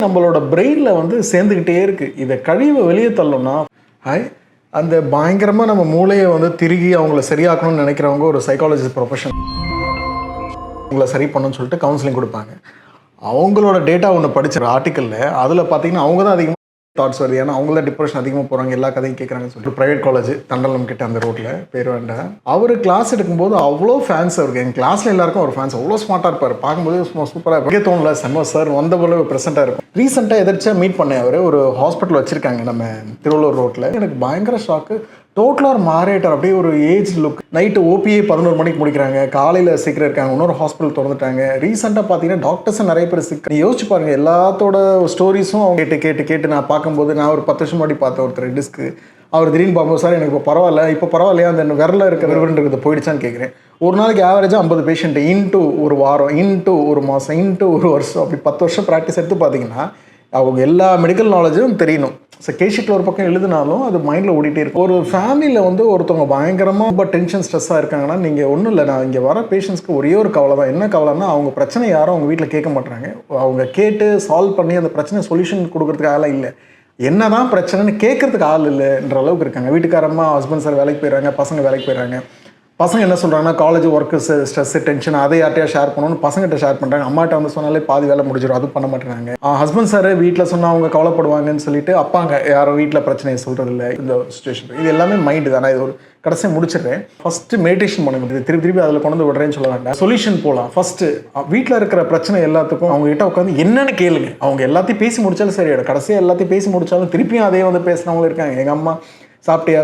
நம்மளோட பிரெயினில் வந்து சேர்ந்துக்கிட்டே இருக்குது. இதை கழிவை வெளியே தள்ளணும்னா அந்த பயங்கரமாக நம்ம மூளையை வந்து திருகி அவங்கள சரியாக்கணும்னு நினைக்கிறவங்க ஒரு சைக்காலஜிஸ்ட் ப்ரொஃபஷன் உங்களை சரி பண்ணணும்னு சொல்லிட்டு கவுன்சிலிங் கொடுப்பாங்க. அவங்களோட டேட்டா ஒன்று படிச்ச ஆர்டிக்கலில் அதில் பார்த்தீங்கன்னா அவங்க தான் அதிகமாக தாட்ஸ் வருது. ஏன்னா அவங்கள டிப்ரெஷன் அதிகமாக போகிறாங்க, எல்லா கதையும் கேட்குறாங்கன்னு சொல்லிட்டு ப்ரைவேட் காலேஜ் தண்டலம் கிட்ட அந்த ரோட்டில் பேர் வேண்டாம். அவர் கிளாஸ் எடுக்கும்போது அவ்வளோ ஃபேன்ஸ் அவருக்கு. எங்கள் கிளாஸில் எல்லாருக்கும் ஒரு ஃபேன்ஸ், அவ்வளோ ஸ்மார்ட்டாக இருப்பார். பார்க்கும்போது சூப்பராக இருக்கே தோணல, செம்ம சார் வந்த போல ப்ரெசென்ட்டாக இருக்கும். ரீசெண்டாக எதிர்த்து மீட் பண்ணேன். அவர் ஒரு ஹாஸ்பிட்டல் வச்சுருக்காங்க நம்ம திருவள்ளூர் ரோட்டில். எனக்கு பயங்கர ஷாக்கு. டோட்டலாக மாறிட்டார். அப்படியே ஒரு ஏஜ் லுக். நைட்டு ஓபிஏ 11 மணிக்கு முடிக்கிறாங்க, காலையில் சீக்கிரம் இருக்காங்க. இன்னொரு ஹாஸ்பிட்டல் திறந்துட்டாங்க. ரீசெண்டாக பார்த்தீங்கன்னா டாக்டர்ஸும் நிறைய பேர் சிக்க. யோசிச்சு பாருங்கள், எல்லாத்தோட ஸ்டோரிஸும் அவங்க கேட்டு நான் பார்க்கும்போது, நான் ஒரு 10 வருஷம் முன்னாடி பார்த்தேன் ஒருத்தர் டிஸ்க்கு. அவர் திடீர்னு பார்க்கும்போது, சார் எனக்கு இப்போ பரவாயில்லையா, அந்த விரல இருக்க விரவன்றது போயிடுச்சான்னு கேட்குறேன். ஒரு நாளைக்கு ஆவரேஜாக 50 பேஷண்ட்டு இன்ட்டு ஒரு வாரம், இன்ட்டு ஒரு மாதம், இன்ட்டு ஒரு வருஷம், அப்படி 10 வருஷம் ப்ராக்டிஸ் எடுத்து பார்த்தீங்கன்னா அவங்க எல்லா மெடிக்கல் நாலேஜும் தெரியணும். ஸோ கேஷீட்டில் ஒரு பக்கம் எழுதினாலும் அது மைண்டில் ஓடிட்டே இருக்கும். ஒரு ஃபேமிலியில் வந்து ஒருத்தவங்க பயங்கரமாக ரொம்ப டென்ஷன் ஸ்ட்ரெஸ்ஸாக இருக்காங்கன்னா, நீங்கள் ஒன்றும் இல்லை, நான் இங்கே வர பேஷண்ட்ஸ்க்கு ஒரே ஒரு கவலை தான். என்ன கவலைன்னா, அவங்க பிரச்சனை யாரும் அவங்க வீட்டில் கேட்க மாட்டாங்க. அவங்க கேட்டு சால்வ் பண்ணி அந்த பிரச்சனை சொல்யூஷன் கொடுக்குறதுக்கு ஆள் இல்லை. என்ன தான் பிரச்சனைன்னு கேட்கறதுக்கு ஆள் இல்லைன்ற அளவுக்கு இருக்காங்க. வீட்டுக்காரம்மா ஹஸ்பண்ட் சார் வேலைக்கு போயிடுறாங்க, பசங்க வேலைக்கு போயிடுறாங்க. பசங்க என்ன சொல்கிறாங்கன்னா, காலேஜ் ஒர்க்கு ஸ்ட்ரெஸ்ஸு டென்ஷன் அதை யார்ட்டையா ஷேர் பண்ணணும்னு பசங்கிட்ட ஷேர் பண்ணுறாங்க. அம்மாட்ட வந்து சொன்னாலே பாதி வேலை முடிஞ்சிடும், அது பண்ண மாட்டேறாங்க. ஹஸ்பண்ட் சார் வீட்டில் சொன்னால் அவங்க கவலைப்படுவாங்கன்னு சொல்லிட்டு அப்பாங்க யாரும் வீட்டில் பிரச்சனையை சொல்கிறது இல்லை. இந்த சுச்சுவேஷன் இது எல்லாமே மைண்டு தானே. இது ஒரு கடைசியாக முடிச்சிடுறேன். ஃபஸ்ட்டு மெடிடேஷன் பண்ணுங்க. திருப்பி அதில் கொண்டு வந்து விடுறேன்னு சொல்ல வேண்டாம். சொல்யூஷன் போகலாம். ஃபஸ்ட்டு வீட்டில் இருக்கிற பிரச்சனை எல்லாத்துக்கும் அவங்ககிட்ட உட்காந்து என்னென்னு கேளுங்க. அவங்க எல்லாத்தையும் பேசி முடிச்சாலும் சரியாயிடும். கடைசியாக எல்லாத்தையும் பேசி முடிச்சாலும் திருப்பியும் அதே வந்து பேசுகிறவங்களும் இருக்காங்க. எங்கள் அம்மா சாப்பிட்டியா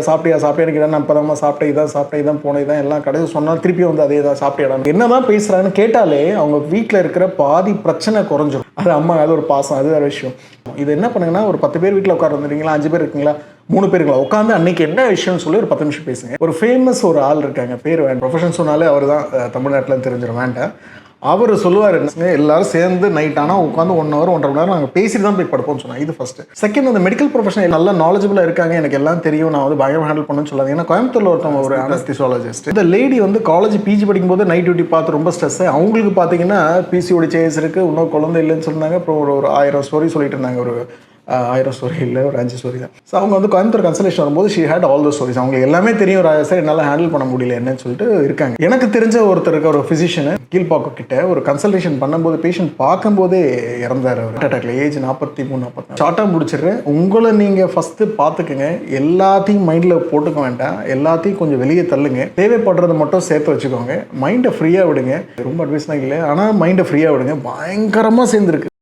கிட்ட நான் இப்போதாம்மா சாப்பிட்டேன் இதான் போனேன் இதான் எல்லாம் கடைசி சொன்னால் திருப்பி வந்து அதே தான் சாப்பிட்டியாடா என்ன தான் பேசுகிறாங்கன்னு கேட்டாலே அவங்க வீட்டில் இருக்கிற பாதி பிரச்சனை குறைஞ்சிடும். அது அம்மா, அது ஒரு பாசம், அது வேறு விஷயம். இது என்ன பண்ணுங்கன்னா, ஒரு 10 பேர் வீட்டில் உட்கார வந்துருக்கீங்களா, 5 பேர் இருக்கீங்களா, 3 பேருங்களா, உட்காந்து அன்னைக்கு என்ன விஷயம்னு சொல்லி ஒரு 10 நிமிஷம் பேசுங்க. ஒரு ஃபேமஸ் ஒரு ஆள் இருக்காங்க, பேர் வேண்டாம், ப்ரொஃபஷன் சொன்னாலே அவர் தான் தமிழ்நாட்டில் தெரிஞ்சிடும், வேண்டாம். அவர் சொல்லுவார், எல்லாரும் சேர்ந்து நைட் ஆனால் உட்காந்து 1 hour 1.5 மணி நேரம் நாங்கள் பேசிட்டு தான் போய் படுப்போம்னு சொன்னாங்க. இது ஃபஸ்ட்டு. செகண்ட், அந்த மெடிக்கல் ப்ரொஃபஷனல் நல்லா நாலேஜபிளாக இருக்காங்க, எனக்கு எல்லாம் தெரியும், நான் வந்து பயங்கரமாக ஹேண்டில் பண்ணணும்னு சொல்லாது. ஏன்னா கோயம்புத்தூரில் ஒருத்தவங்க ஒரு அனஸ்திசாலஜிஸ்ட், இந்த லேடி வந்து காலேஜ் பிஜி படிக்கும்போது நைட் டியூட்டி பார்த்து ரொம்ப ஸ்ட்ரெஸ். அவங்களுக்கு பார்த்தீங்கன்னா பிசிஓடி சேஸ் இருக்குது, இன்னும் குழந்தை இல்லைன்னு சொன்னாங்க. அப்புறம் ஒரு 1000 ஸ்டோரி சொல்லிட்டு இருந்தாங்க. ஒரு 1000 ஸ்டோரி இல்லை, ஒரு 5 ஸ்டோரி தான். ஸோ அவங்க வந்து கோயம்புத்தூர் கன்சல்டேஷன் வரும்போது she had all the stories. அவங்களுக்கு எல்லாமே தெரியும், சார் என்னால் ஹேண்டில் பண்ண முடியல என்னன்னு சொல்லிட்டு இருக்காங்க. எனக்கு தெரிஞ்ச ஒருத்தருக்கு ஒரு ஃபிசிஷியனு கீழ்பாக்கம் கிட்ட ஒரு கன்சல்டேஷன் பண்ணும்போது பேஷண்ட் பார்க்கும்போதே இறந்தார். அவர் ஹார்ட் அட்டாக்ல, ஏஜ் 43-44. ஷார்ட்டாக முடிச்சிடுறேன். உங்களை நீங்கள் ஃபஸ்ட்டு பார்த்துக்குங்க. எல்லாத்தையும் மைண்டில் போட்டுக்க வேண்டாம், எல்லாத்தையும் கொஞ்சம் வெளியே தள்ளுங்க. தேவைப்படுறதை மட்டும் சேர்த்து வச்சுக்கோங்க. மைண்டை ஃப்ரீயாக விடுங்க. ரொம்ப அட்வைஸ்லாம் இல்லை, ஆனால் மைண்டை ஃப்ரீயாக விடுங்க. பயங்கரமாக சேர்ந்துருக்கு.